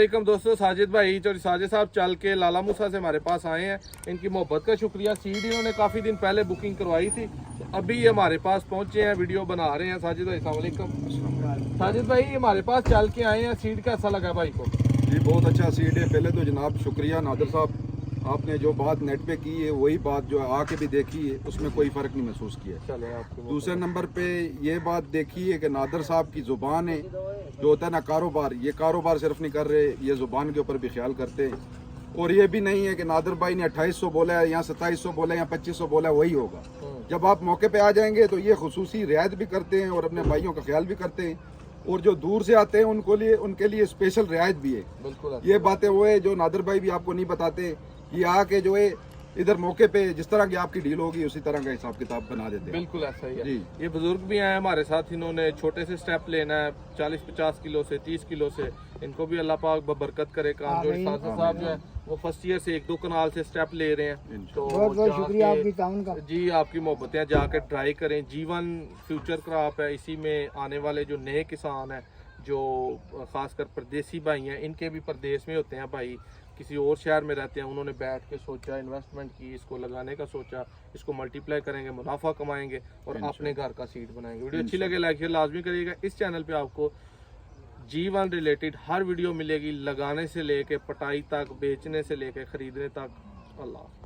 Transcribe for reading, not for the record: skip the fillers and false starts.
वालेकुम दोस्तों, साजिद भाई और साजिद साहब चल के लाला मूसा से हमारे पास आए हैं। इनकी मोहब्बत का शुक्रिया। सीड इन्होंने काफ़ी दिन पहले बुकिंग करवाई थी, तो अभी ये हमारे पास पहुंचे हैं, वीडियो बना रहे हैं। साजिद भाई अस्सलाम वालेकुम। साजिद भाई हमारे पास चल के आए हैं, सीड कैसा लगा भाई को? जी बहुत अच्छा सीड है। पहले तो जनाब शुक्रिया नादर साहब, आपने जो बात नेट पे की है वही बात जो आके भी देखी है, उसमें कोई फ़र्क नहीं महसूस किया। चले आपको दूसरे नंबर पे ये बात देखी है कि नादर साहब की ज़ुबान है, जो होता है ना कारोबार, ये कारोबार सिर्फ नहीं कर रहे, ये ज़ुबान के ऊपर भी ख्याल करते हैं। और ये भी नहीं है कि नादर भाई ने 2800 बोला है या 2700 बोला है या 2500 बोला है वही होगा। जब आप मौके पे आ जाएंगे तो ये खुसूसी रियायत भी करते हैं और अपने भाइयों का ख्याल भी करते हैं, और जो दूर से आते हैं उनके लिए स्पेशल रियायत भी है। बिल्कुल ये बातें वो है जो नादर भाई भी आपको नहीं बताते। ये आके जो है इधर मौके पे जिस तरह की आपकी डील होगी उसी तरह का हिसाब किताब बना देते हैं। बिल्कुल ऐसा ही है जी। ये बुजुर्ग भी आए हमारे साथ, इन्होंने छोटे से स्टेप लेना है, 40-50 किलो से 30 किलो से। इनको भी अल्लाह पाक बरकत करे काम। जो साजिद साहब जो है वो फर्स्ट ईयर से 1-2 कनाल से स्टेप ले रहे हैं, तो बहुत बहुत शुक्रिया आपकी ताउन का। जी आपकी मोहब्बतें जाकर ट्राई करें। जीवन फ्यूचर क्रॉप है, इसी में आने वाले जो नए किसान हैं, जो खासकर परदेसी भाई हैं, इनके भी परदेश में होते हैं भाई, किसी और शहर में रहते हैं, उन्होंने बैठ के सोचा, इन्वेस्टमेंट की, इसको लगाने का सोचा, इसको मल्टीप्लाई करेंगे, मुनाफा कमाएंगे और अपने घर का सीड बनाएंगे। वीडियो अच्छी लगे लाइक शेयर लाजमी करिएगा। इस चैनल पे आपको जीवन रिलेटेड हर वीडियो मिलेगी, लगाने से लेके पटाई तक, बेचने से लेके खरीदने तक। अल्लाह।